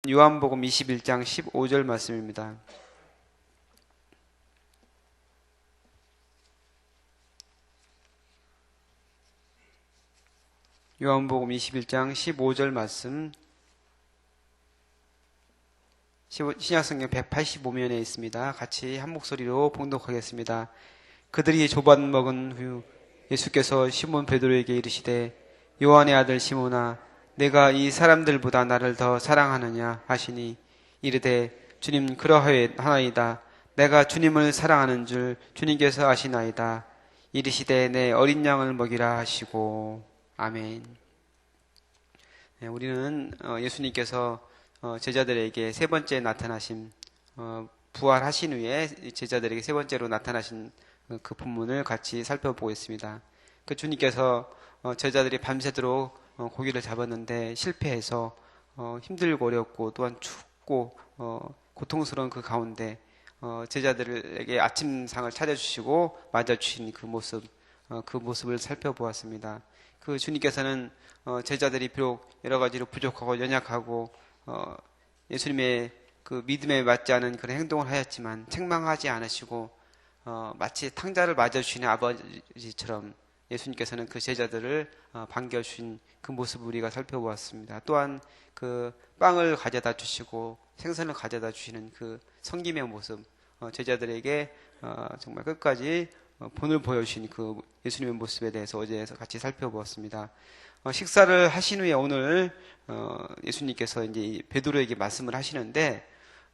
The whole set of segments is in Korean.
요한복음 21장 15절 말씀입니다. 요한복음 21장 15절 말씀, 신약성경 185면에 있습니다. 같이 한 목소리로 봉독하겠습니다. 그들이 조반 먹은 후 예수께서 시몬 베드로에게 이르시되 요한의 아들 시몬아 내가 이 사람들보다 나를 더 사랑하느냐 하시니 이르되 주님 그러하나이다. 내가 주님을 사랑하는 줄 주님께서 아시나이다. 이르시되 내 어린 양을 먹이라 하시고 아멘. 네, 우리는 예수님께서 제자들에게 세 번째 나타나신 부활하신 후에 제자들에게 세 번째로 나타나신 그 본문을 같이 살펴보겠습니다. 그 주님께서 제자들이 밤새도록 고기를 잡았는데 실패해서 힘들고 어렵고 또한 춥고 고통스러운 그 가운데 제자들에게 아침상을 차려주시고 맞아주신 그 모습을 살펴보았습니다. 그 주님께서는 제자들이 비록 여러 가지로 부족하고 연약하고 예수님의 그 믿음에 맞지 않은 그런 행동을 하였지만 책망하지 않으시고 마치 탕자를 맞아주시는 아버지처럼 예수님께서는 그 제자들을 반겨주신 그 모습을 우리가 살펴보았습니다. 또한 그 빵을 가져다 주시고 생선을 가져다 주시는 그 섬김의 모습, 제자들에게 정말 끝까지 본을 보여주신 그 예수님의 모습에 대해서 어제 같이 살펴보았습니다. 식사를 하신 후에 오늘 예수님께서 이제 베드로에게 말씀을 하시는데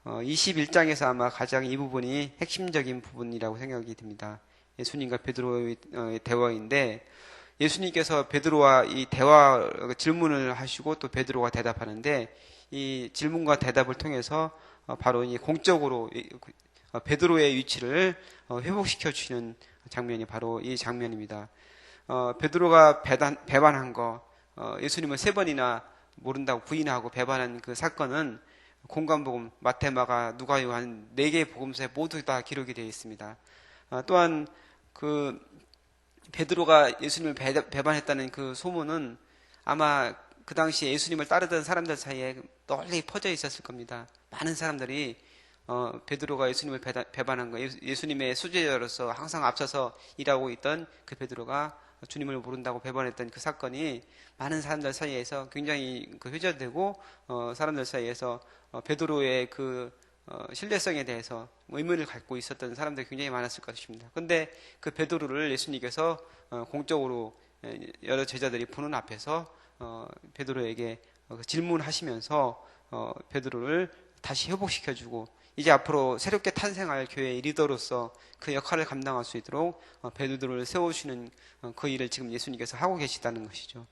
21장에서 아마 가장 이 부분이 핵심적인 부분이라고 생각이 듭니다. 예수님과 베드로의 대화인데 예수님께서 베드로와 이 대화 질문을 하시고 또 베드로가 대답하는데 이 질문과 대답을 통해서 바로 이 공적으로 베드로의 위치를 회복시켜 주시는 장면이 바로 이 장면입니다. 베드로가 배반한 거, 예수님을 세 번이나 모른다고 부인하고 배반한 그 사건은 공관복음, 마태, 마가, 누가, 요한 4개의 복음서에 모두 다 기록이 되어 있습니다. 또한 그 베드로가 예수님을 배반했다는 그 소문은 아마 그 당시에 예수님을 따르던 사람들 사이에 널리 퍼져 있었을 겁니다. 많은 사람들이 베드로가 예수님을 배반한 거, 예수님의 수제자로서 항상 앞서서 일하고 있던 그 베드로가 주님을 모른다고 배반했던 그 사건이 많은 사람들 사이에서 굉장히 회자되고 사람들 사이에서 베드로의 그 신뢰성에 대해서 의문을 갖고 있었던 사람들이 굉장히 많았을 것입니다. 그런데 그 베드로를 예수님께서 공적으로 여러 제자들이 보는 앞에서 베드로에게 질문하시면서 베드로를 다시 회복시켜주고 이제 앞으로 새롭게 탄생할 교회의 리더로서 그 역할을 감당할 수 있도록 베드로를 세워주시는 그 일을 지금 예수님께서 하고 계시다는 것이죠.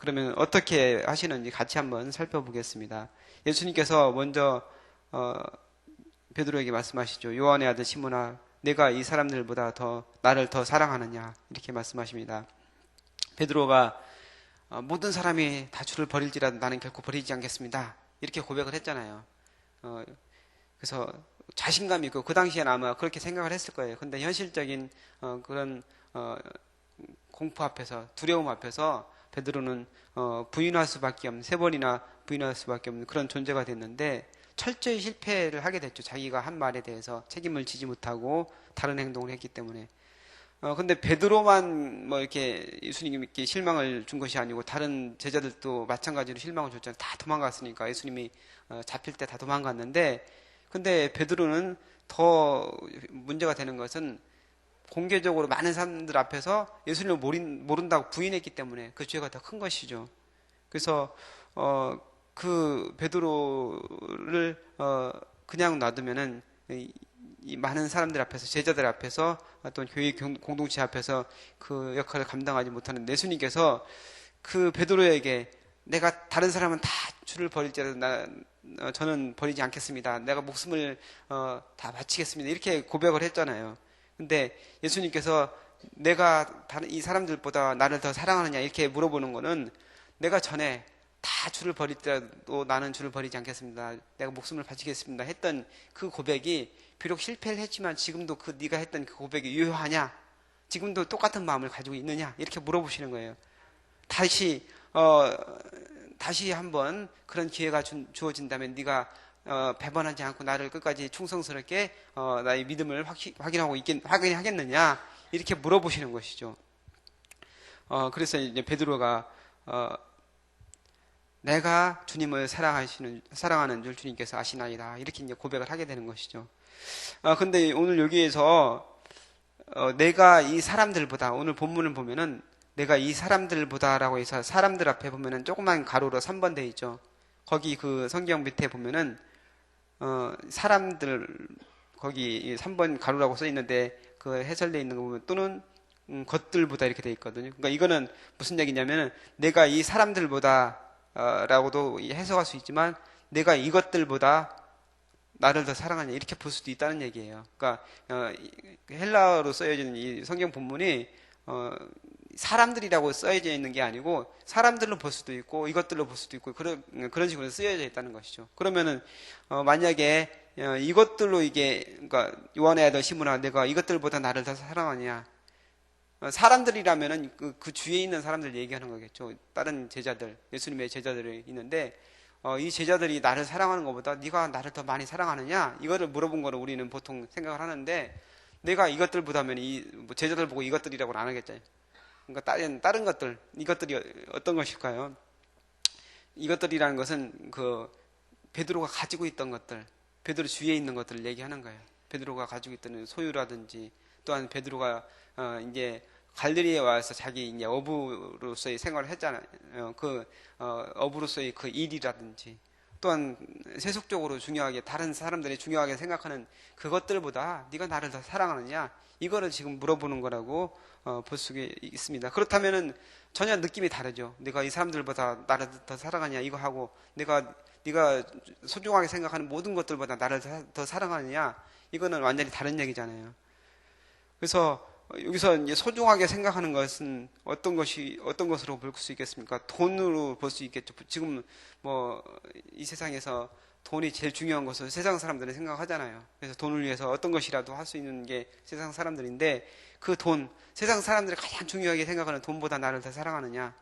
그러면 어떻게 하시는지 같이 한번 살펴보겠습니다. 예수님께서 먼저 베드로에게 말씀하시죠. 요한의 아들 시몬아 내가 이 사람들보다 나를 더 사랑하느냐 이렇게 말씀하십니다. 베드로가 모든 사람이 다 주를 버릴지라도 나는 결코 버리지 않겠습니다 이렇게 고백을 했잖아요. 그래서 자신감이 있고 그 당시에는 아마 그렇게 생각을 했을 거예요. 근데 현실적인 그런 공포 앞에서 두려움 앞에서 베드로는 부인할 수밖에 없는 세 번이나 부인할 수밖에 없는 그런 존재가 됐는데 철저히 실패를 하게 됐죠. 자기가 한 말에 대해서 책임을 지지 못하고 다른 행동을 했기 때문에. 근데 베드로만 뭐 이렇게 예수님께 실망을 준 것이 아니고 다른 제자들도 마찬가지로 실망을 줬잖아요. 다 도망갔으니까 예수님이 잡힐 때 다 도망갔는데 근데 베드로는 더 문제가 되는 것은 공개적으로 많은 사람들 앞에서 예수님을 모른다고 부인했기 때문에 그 죄가 더 큰 것이죠. 그래서 그 베드로를 그냥 놔두면은 이 많은 사람들 앞에서 제자들 앞에서 또는 교회 공동체 앞에서 그 역할을 감당하지 못하는 예수님께서 그 베드로에게 내가 다른 사람은 다 주를 버릴지라도 저는 버리지 않겠습니다. 내가 목숨을 다 바치겠습니다. 이렇게 고백을 했잖아요. 근데 예수님께서 내가 이 사람들보다 나를 더 사랑하느냐 이렇게 물어보는 거는 내가 전에 다 주를 버릴지라도 나는 주를 버리지 않겠습니다. 내가 목숨을 바치겠습니다. 했던 그 고백이 비록 실패를 했지만 지금도 네가 했던 그 고백이 유효하냐? 지금도 똑같은 마음을 가지고 있느냐? 이렇게 물어보시는 거예요. 다시 다시 한번 그런 기회가 주어진다면 네가 배반하지 않고 나를 끝까지 충성스럽게 나의 믿음을 확인하겠느냐 이렇게 물어보시는 것이죠. 그래서 이제 베드로가 내가 주님을 사랑하는 줄 주님께서 아시나이다 이렇게 이제 고백을 하게 되는 것이죠. 근데 오늘 여기에서 내가 이 사람들보다 오늘 본문을 보면은 내가 이 사람들보다라고 해서 사람들 앞에 보면은 조그만 가로로 3번 돼 있죠. 거기 그 성경 밑에 보면은 사람들 거기 3번 가로라고 써 있는데 그 해설되어 있는 거 보면 또는 것들보다 이렇게 돼 있거든요. 그러니까 이거는 무슨 얘기냐면은 내가 이 사람들보다 라고도 해석할 수 있지만 내가 이것들보다 나를 더 사랑하냐 이렇게 볼 수도 있다는 얘기예요. 그러니까 헬라어로 쓰여지는 이 성경 본문이 사람들이라고 쓰여져 있는 게 아니고 사람들로 볼 수도 있고 이것들로 볼 수도 있고 그런 식으로 쓰여져 있다는 것이죠. 그러면은 만약에 이것들로 이게 그러니까 요한의 아들 시므나 내가 이것들보다 나를 더 사랑하냐 사람들이라면은 그 주위에 있는 사람들 얘기하는 거겠죠. 다른 제자들 예수님의 제자들이 있는데 이 제자들이 나를 사랑하는 것보다 네가 나를 더 많이 사랑하느냐 이거를 물어본 거를 우리는 보통 생각을 하는데 내가 이것들보다면 뭐 제자들 보고 이것들이라고는 안 하겠죠. 그러니까 다른 것들 이것들이 어떤 것일까요? 이것들이라는 것은 그 베드로가 가지고 있던 것들 베드로 주위에 있는 것들을 얘기하는 거예요. 베드로가 가지고 있던 소유라든지 또한 베드로가 이제 갈릴리에 와서 자기 이제 어부로서의 생활을 했잖아요. 어부로서의 그 일이라든지 또한 세속적으로 중요하게 다른 사람들이 중요하게 생각하는 그것들보다 네가 나를 더 사랑하느냐 이거를 지금 물어보는 거라고 볼 수 있습니다. 그렇다면은 전혀 느낌이 다르죠. 내가 이 사람들보다 나를 더 사랑하냐 이거 하고 네가 소중하게 생각하는 모든 것들보다 나를 더 사랑하느냐 이거는 완전히 다른 얘기잖아요. 그래서 여기서 이제 소중하게 생각하는 것은 어떤 것으로 볼 수 있겠습니까? 돈으로 볼 수 있겠죠. 지금 뭐 이 세상에서 돈이 제일 중요한 것을 세상 사람들은 생각하잖아요. 그래서 돈을 위해서 어떤 것이라도 할 수 있는 게 세상 사람들인데 그 돈, 세상 사람들이 가장 중요하게 생각하는 돈보다 나를 더 사랑하느냐?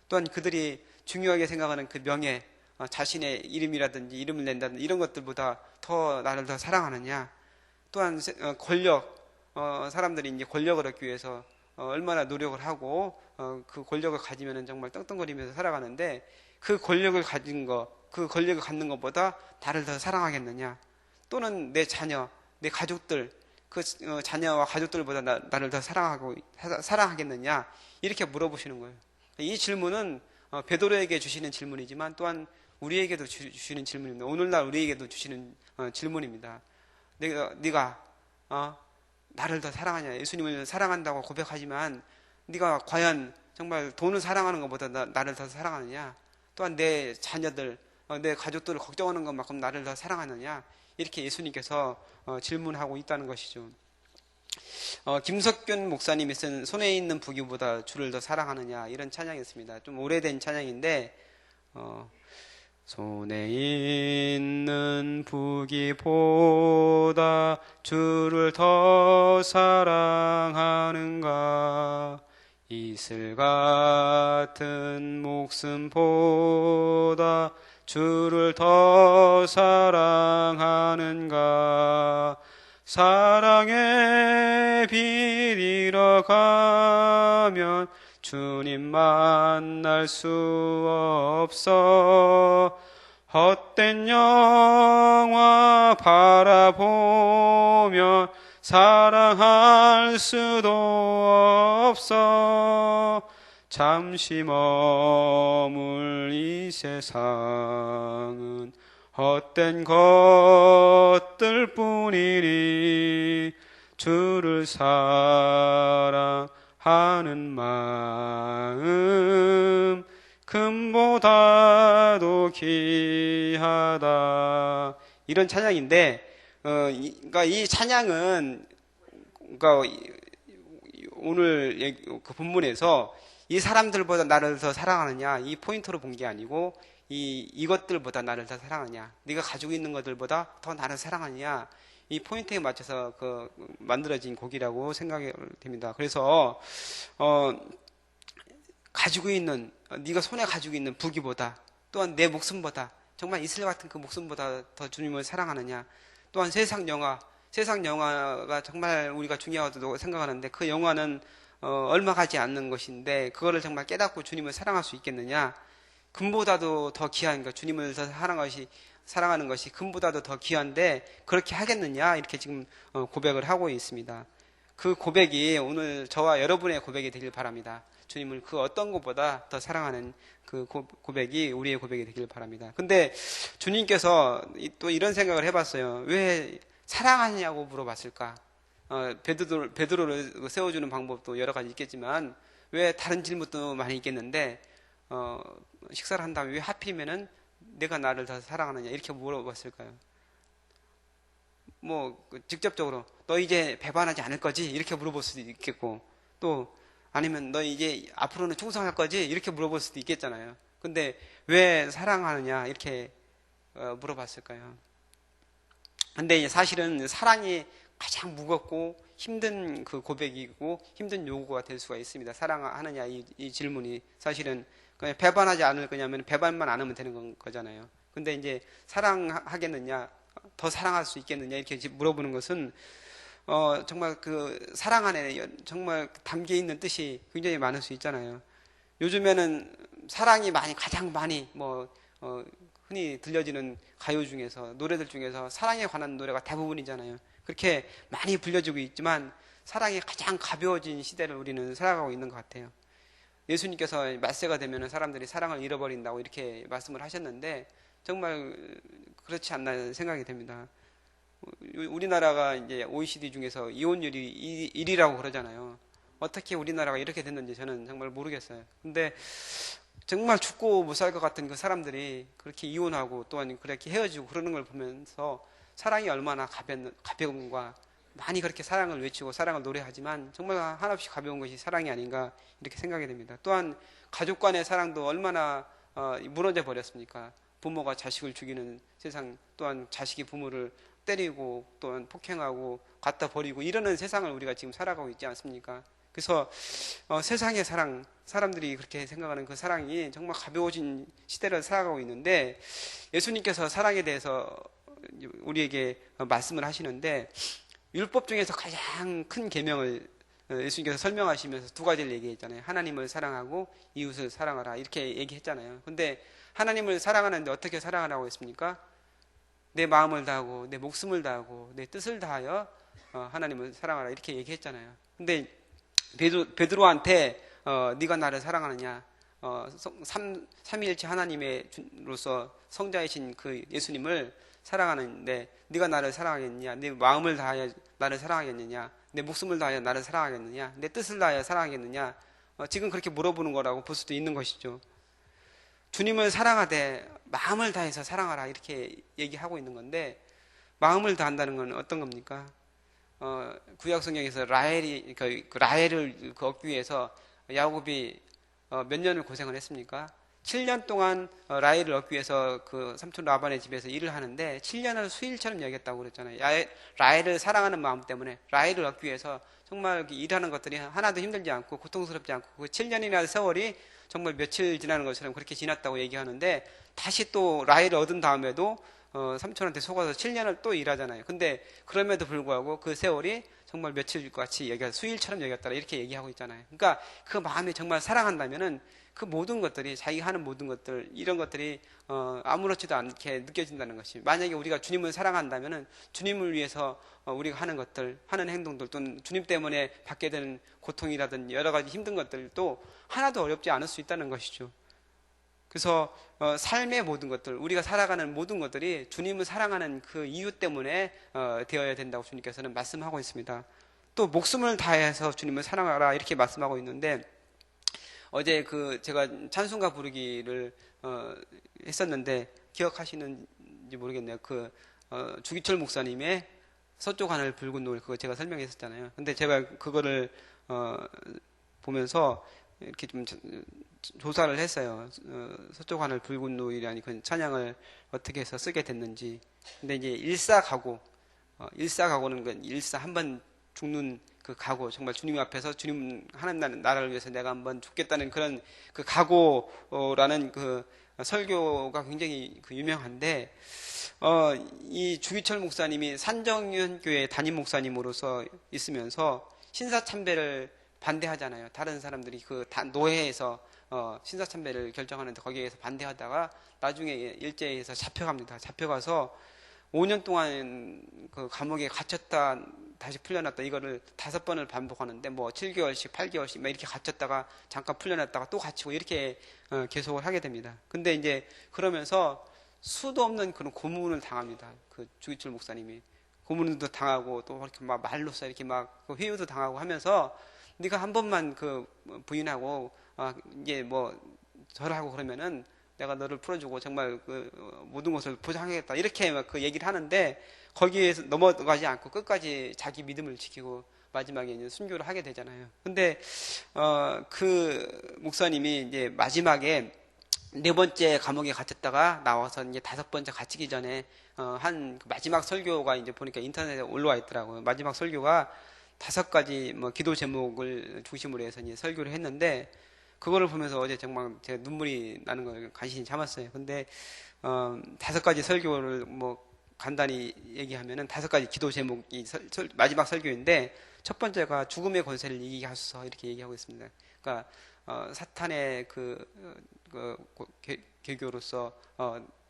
또한 그들이 중요하게 생각하는 그 명예, 자신의 이름이라든지 이름을 낸다든지 이런 것들보다 더 나를 더 사랑하느냐? 또한 권력, 사람들이 이제 권력을 얻기 위해서 얼마나 노력을 하고 그 권력을 가지면은 정말 떵떵거리면서 살아가는데 그 권력을 가진 거, 그 권력을 갖는 것보다 나를 더 사랑하겠느냐? 또는 내 자녀, 내 가족들, 그 자녀와 가족들보다 나를 더 사랑하겠느냐? 이렇게 물어보시는 거예요. 이 질문은 베드로에게 주시는 질문이지만 또한 우리에게도 주시는 질문입니다. 오늘날 우리에게도 주시는 질문입니다. 네가 나를 더 사랑하냐? 예수님을 사랑한다고 고백하지만 네가 과연 정말 돈을 사랑하는 것보다 나를 더 사랑하느냐? 또한 내 자녀들, 내 가족들을 걱정하는 것만큼 나를 더 사랑하느냐? 이렇게 예수님께서 질문하고 있다는 것이죠. 김석균 목사님이 쓴 손에 있는 부귀보다 주를 더 사랑하느냐 이런 찬양이었습니다. 좀 오래된 찬양인데 손에 있는 부귀보다 주를 더 사랑하는가 이슬 같은 목숨보다 주를 더 사랑하는가 사랑의 빛 잃어가면 주님 만날 수 없어 헛된 영화 바라보면 사랑할 수도 없어 잠시 머물 이 세상은 헛된 것들 뿐이니 주를 사랑하는 마음 금보다도 귀하다 이런 찬양인데 그러니까 이 찬양은 그러니까 오늘 그 본문에서 이 사람들보다 나를 더 사랑하느냐 이 포인트로 본 게 아니고 이것들보다 나를 더 사랑하냐 네가 가지고 있는 것들보다 더 나를 사랑하느냐 이 포인트에 맞춰서 만들어진 곡이라고 생각이 됩니다. 그래서 가지고 있는 네가 손에 가지고 있는 부귀보다 또한 내 목숨보다 정말 이슬 같은 그 목숨보다 더 주님을 사랑하느냐. 또한 세상 영화가 정말 우리가 중요하다고 생각하는데 그 영화는 얼마 가지 않는 것인데 그거를 정말 깨닫고 주님을 사랑할 수 있겠느냐. 금보다도 더 귀한 것, 주님을 더 사랑하는 것이 금보다도 더 귀한데 그렇게 하겠느냐 이렇게 지금 고백을 하고 있습니다. 그 고백이 오늘 저와 여러분의 고백이 되길 바랍니다. 주님을 그 어떤 것보다 더 사랑하는 그 고백이 우리의 고백이 되길 바랍니다. 근데 주님께서 또 이런 생각을 해봤어요. 왜 사랑하냐고 물어봤을까? 베드로를 세워주는 방법도 여러 가지 있겠지만 왜 다른 질문도 많이 있겠는데 식사를 한 다음에 왜 하필이면은 내가 나를 더 사랑하느냐 이렇게 물어봤을까요? 뭐 직접적으로 너 이제 배반하지 않을 거지 이렇게 물어볼 수도 있겠고 또 아니면 너 이제 앞으로는 충성할 거지 이렇게 물어볼 수도 있겠잖아요. 근데 왜 사랑하느냐 이렇게 물어봤을까요? 근데 이제 사실은 사랑이 가장 무겁고 힘든 그 고백이고 힘든 요구가 될 수가 있습니다. 사랑하느냐 이 질문이 사실은 그냥 배반하지 않을 거냐면 배반만 안 하면 되는 거잖아요. 근데 이제 사랑하겠느냐 더 사랑할 수 있겠느냐 이렇게 물어보는 것은 정말 그 사랑 안에 정말 담겨 있는 뜻이 굉장히 많을 수 있잖아요. 요즘에는 사랑이 가장 많이 흔히 들려지는 가요 중에서 노래들 중에서 사랑에 관한 노래가 대부분이잖아요. 그렇게 많이 불려지고 있지만 사랑이 가장 가벼워진 시대를 우리는 살아가고 있는 것 같아요. 예수님께서 말세가 되면 사람들이 사랑을 잃어버린다고 이렇게 말씀을 하셨는데 정말 그렇지 않나 생각이 됩니다. 우리나라가 이제 OECD 중에서 이혼율이 1위라고 그러잖아요. 어떻게 우리나라가 이렇게 됐는지 저는 정말 모르겠어요. 근데 정말 죽고 못 살 것 같은 그 사람들이 그렇게 이혼하고 또한 그렇게 헤어지고 그러는 걸 보면서 사랑이 얼마나 가벼움과 많이 그렇게 사랑을 외치고 사랑을 노래하지만 정말 한없이 가벼운 것이 사랑이 아닌가 이렇게 생각이 됩니다. 또한 가족 간의 사랑도 얼마나 무너져 버렸습니까? 부모가 자식을 죽이는 세상, 또한 자식이 부모를 때리고 또한 폭행하고 갖다 버리고 이러는 세상을 우리가 지금 살아가고 있지 않습니까? 그래서 세상의 사랑, 사람들이 그렇게 생각하는 그 사랑이 정말 가벼워진 시대를 살아가고 있는데 예수님께서 사랑에 대해서 우리에게 말씀을 하시는데 율법 중에서 가장 큰 계명을 예수님께서 설명하시면서 두 가지를 얘기했잖아요. 하나님을 사랑하고 이웃을 사랑하라 이렇게 얘기했잖아요. 근데 하나님을 사랑하는데 어떻게 사랑하라고 했습니까? 내 마음을 다하고 내 목숨을 다하고 내 뜻을 다하여 하나님을 사랑하라 이렇게 얘기했잖아요. 근데 베드로한테 네가 나를 사랑하느냐 삼위일체 하나님으로서 성자이신 그 예수님을 사랑하는데 네가 나를 사랑하겠느냐, 내 마음을 다하여 나를 사랑하겠느냐, 내 목숨을 다하여 나를 사랑하겠느냐, 내 뜻을 다하여 사랑하겠느냐, 지금 그렇게 물어보는 거라고 볼 수도 있는 것이죠. 주님을 사랑하되 마음을 다해서 사랑하라 이렇게 얘기하고 있는 건데 마음을 다한다는 건 어떤 겁니까? 구약 성경에서 라헬을 얻기 위해서 야곱이 몇 년을 고생을 했습니까? 7년 동안 라헬을 얻기 위해서 그 삼촌 라반의 집에서 일을 하는데 7년을 수일처럼 여겼다고 그랬잖아요. 라헬을 사랑하는 마음 때문에 라헬을 얻기 위해서 정말 일하는 것들이 하나도 힘들지 않고 고통스럽지 않고 그 7년이나 세월이 정말 며칠 지나는 것처럼 그렇게 지났다고 얘기하는데 다시 또 라헬을 얻은 다음에도 삼촌한테 속아서 7년을 또 일하잖아요. 근데 그럼에도 불구하고 그 세월이 정말 며칠같이 수일처럼 여겼다 이렇게 얘기하고 있잖아요. 그러니까 그 마음이 정말 사랑한다면은 그 모든 것들이 자기가 하는 모든 것들 이런 것들이 아무렇지도 않게 느껴진다는 것이 만약에 우리가 주님을 사랑한다면은 주님을 위해서 우리가 하는 것들 하는 행동들 또는 주님 때문에 받게 되는 고통이라든지 여러 가지 힘든 것들도 하나도 어렵지 않을 수 있다는 것이죠. 그래서 삶의 모든 것들 우리가 살아가는 모든 것들이 주님을 사랑하는 그 이유 때문에 되어야 된다고 주님께서는 말씀하고 있습니다. 또 목숨을 다해서 주님을 사랑하라 이렇게 말씀하고 있는데 어제 제가 찬송가 부르기를 했었는데 기억하시는지 모르겠네요. 주기철 목사님의 서쪽 하늘 붉은 노을 그거 제가 설명했었잖아요. 근데 제가 그거를 보면서 이렇게 좀 조사를 했어요. 서쪽 하늘 붉은 노을이라니 그 찬양을 어떻게 해서 쓰게 됐는지. 근데 이제 일사가고는 건 일사 한번 죽는 그 각오, 정말 주님 앞에서 주님 하나님 나라를 위해서 내가 한번 죽겠다는 그런 그 각오라는 그 설교가 굉장히 그 유명한데, 이 주기철 목사님이 산정연교회 담임 목사님으로서 있으면서 신사참배를 반대하잖아요. 다른 사람들이 그 노회에서 신사참배를 결정하는데 거기에서 반대하다가 나중에 일제에서 잡혀갑니다. 잡혀가서 5년 동안 그 감옥에 갇혔다 다시 풀려났다 이거를 5번을 반복하는데 뭐 7개월씩 8개월씩 막 이렇게 갇혔다가 잠깐 풀려났다가 또 갇히고 이렇게 계속을 하게 됩니다. 근데 이제 그러면서 수도 없는 그런 고문을 당합니다. 그 주기철 목사님이 고문도 당하고 또 이렇게 막 말로써 이렇게 막 회유도 당하고 하면서 네가 한 번만 그 부인하고 이제 뭐 절하고 그러면은 내가 너를 풀어주고 정말 그 모든 것을 보장하겠다 이렇게 막 그 얘기를 하는데 거기에서 넘어가지 않고 끝까지 자기 믿음을 지키고 마지막에 이제 순교를 하게 되잖아요. 근데 그 목사님이 이제 마지막에 4번째 감옥에 갇혔다가 나와서 이제 5번째 갇히기 전에 한 마지막 설교가 이제 보니까 인터넷에 올라와 있더라고요. 마지막 설교가 5가지 뭐 기도 제목을 중심으로 해서 이제 설교를 했는데 그거를 보면서 어제 정말 제가 눈물이 나는 걸 간신히 참았어요. 근데 5가지 설교를 뭐 간단히 얘기하면은 5가지 기도 제목이 마지막 설교인데 첫 번째가 죽음의 권세를 이기게 하소서 이렇게 얘기하고 있습니다. 그러니까 사탄의 개교로서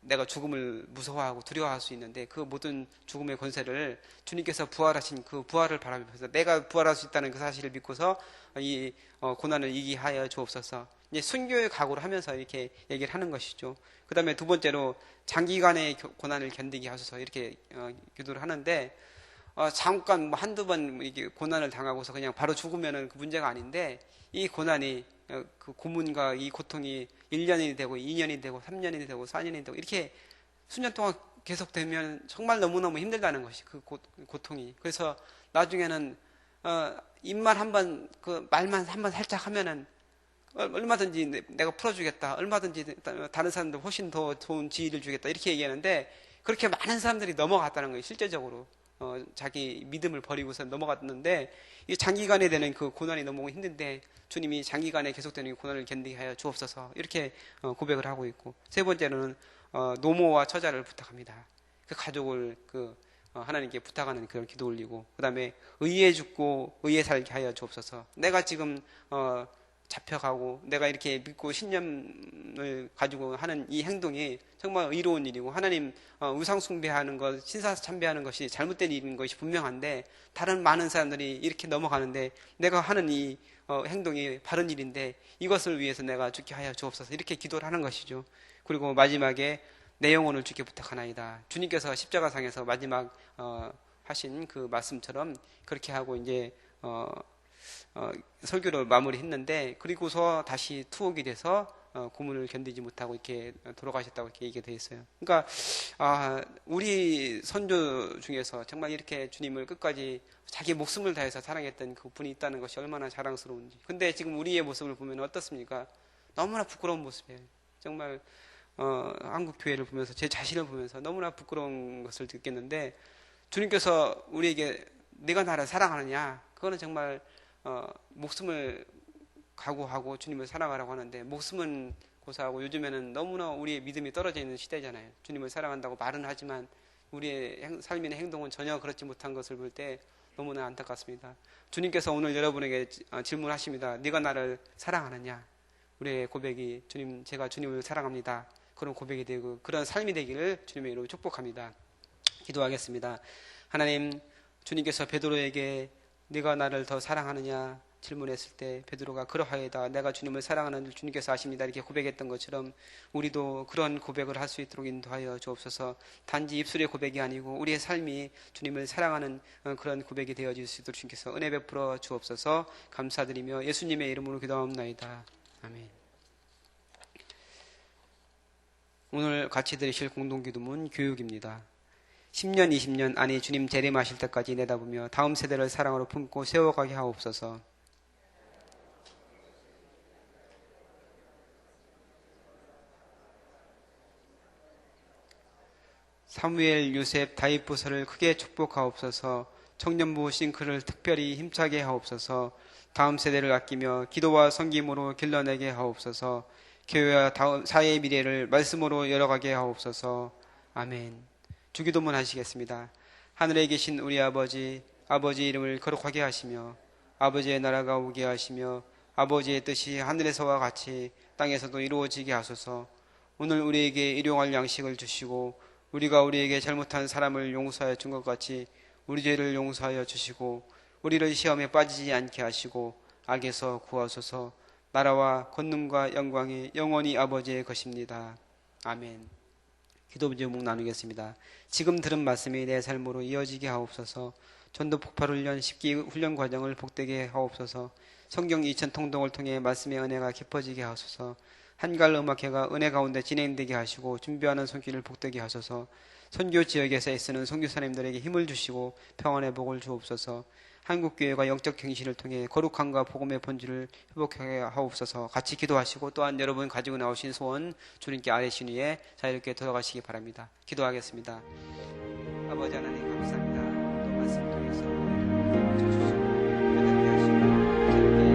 내가 죽음을 무서워하고 두려워할 수 있는데 그 모든 죽음의 권세를 주님께서 부활하신 그 부활을 바라면서 내가 부활할 수 있다는 그 사실을 믿고서 이 고난을 이기게 하여 주옵소서. 이제 순교의 각오를 하면서 이렇게 얘기를 하는 것이죠. 그 다음에 2번째로 장기간의 고난을 견디게 하소서 이렇게 기도를 하는데 잠깐 뭐 한두 번 이게 고난을 당하고서 그냥 바로 죽으면은 그 문제가 아닌데 이 고난이 그 고문과 이 고통이 1년이 되고 2년이 되고 3년이 되고 4년이 되고 이렇게 수년 동안 계속되면 정말 너무너무 힘들다는 것이 그 고통이. 그래서 나중에는 입만 한번 그 말만 한번 살짝 하면은 얼마든지 내가 풀어주겠다. 얼마든지 다른 사람들 훨씬 더 좋은 지위를 주겠다. 이렇게 얘기하는데 그렇게 많은 사람들이 넘어갔다는 거예요. 실제적으로. 자기 믿음을 버리고서 넘어갔는데 이 장기간에 되는 그 고난이 너무 힘든데 주님이 장기간에 계속되는 고난을 견디게 하여 주옵소서 이렇게 고백을 하고 있고 3번째로는 노모와 처자를 부탁합니다. 그 가족을 하나님께 부탁하는 그런 기도 올리고 그 다음에 의에 죽고 의에 살게 하여 주옵소서. 내가 지금 잡혀가고 내가 이렇게 믿고 신념을 가지고 하는 이 행동이 정말 의로운 일이고 하나님 우상 숭배하는 것, 신사 참배하는 것이 잘못된 일인 것이 분명한데 다른 많은 사람들이 이렇게 넘어가는데 내가 하는 이 행동이 바른 일인데 이것을 위해서 내가 죽게 하여 주옵소서 이렇게 기도를 하는 것이죠. 그리고 마지막에 내 영혼을 주께 부탁하나이다. 주님께서 십자가상에서 마지막 하신 그 말씀처럼 그렇게 하고 이제 설교를 마무리했는데 그리고서 다시 투옥이 돼서 고문을 견디지 못하고 이렇게 돌아가셨다고 이렇게 얘기가 되어 있어요. 그러니까 우리 선조 중에서 정말 이렇게 주님을 끝까지 자기 목숨을 다해서 사랑했던 그 분이 있다는 것이 얼마나 자랑스러운지. 근데 지금 우리의 모습을 보면 어떻습니까? 너무나 부끄러운 모습이에요. 정말 한국 교회를 보면서 제 자신을 보면서 너무나 부끄러운 것을 느꼈는데 주님께서 우리에게 네가 나를 사랑하느냐? 그거는 정말 목숨을 각오하고 주님을 사랑하라고 하는데 목숨은 고사하고 요즘에는 너무나 우리의 믿음이 떨어져 있는 시대잖아요. 주님을 사랑한다고 말은 하지만 우리의 삶이나 행동은 전혀 그렇지 못한 것을 볼 때 너무나 안타깝습니다. 주님께서 오늘 여러분에게 질문하십니다. 네가 나를 사랑하느냐? 우리의 고백이 주님, 제가 주님을 사랑합니다. 그런 고백이 되고 그런 삶이 되기를 주님의 이름으로 축복합니다. 기도하겠습니다. 하나님, 주님께서 베드로에게 네가 나를 더 사랑하느냐 질문했을 때 베드로가 그러하이다 내가 주님을 사랑하는 줄 주님께서 아십니다 이렇게 고백했던 것처럼 우리도 그런 고백을 할 수 있도록 인도하여 주옵소서. 단지 입술의 고백이 아니고 우리의 삶이 주님을 사랑하는 그런 고백이 되어질 수 있도록 주님께서 은혜 베풀어 주옵소서. 감사드리며 예수님의 이름으로 기도하옵나이다. 아멘. 오늘 같이 들으실 공동기도문 교육입니다. 10년, 20년 안에 주님 재림하실 때까지 내다보며 다음 세대를 사랑으로 품고 세워가게 하옵소서. 사무엘, 요셉, 다윗 부서를 크게 축복하옵소서. 청년부 싱크를 특별히 힘차게 하옵소서. 다음 세대를 아끼며 기도와 섬김으로 길러내게 하옵소서. 교회와 다음 사회의 미래를 말씀으로 열어가게 하옵소서. 아멘. 주기도문 하시겠습니다. 하늘에 계신 우리 아버지, 아버지 이름을 거룩하게 하시며 아버지의 나라가 오게 하시며 아버지의 뜻이 하늘에서와 같이 땅에서도 이루어지게 하소서. 오늘 우리에게 일용할 양식을 주시고 우리가 우리에게 잘못한 사람을 용서하여 준 것 같이 우리 죄를 용서하여 주시고 우리를 시험에 빠지지 않게 하시고 악에서 구하소서. 나라와 권능과 영광이 영원히 아버지의 것입니다. 아멘. 기도 제목 나누겠습니다. 지금 들은 말씀이 내 삶으로 이어지게 하옵소서. 전도 폭발 훈련 10기 훈련 과정을 복되게 하옵소서. 성경 2000 통독을 통해 말씀의 은혜가 깊어지게 하소서. 한갈 음악회가 은혜 가운데 진행되게 하시고 준비하는 손길을 복되게 하소서. 선교 지역에서 애쓰는 선교사님들에게 힘을 주시고 평안의 복을 주옵소서. 한국교회가 영적 갱신을 통해 거룩함과 복음의 본질을 회복하게 하옵소서. 같이 기도하시고 또한 여러분 가지고 나오신 소원 주님께 아뢰신 후에 자유롭게 돌아가시기 바랍니다. 기도하겠습니다. 아버지 하나님 감사합니다. 또 말씀 통해서 우리를 주시고 하시고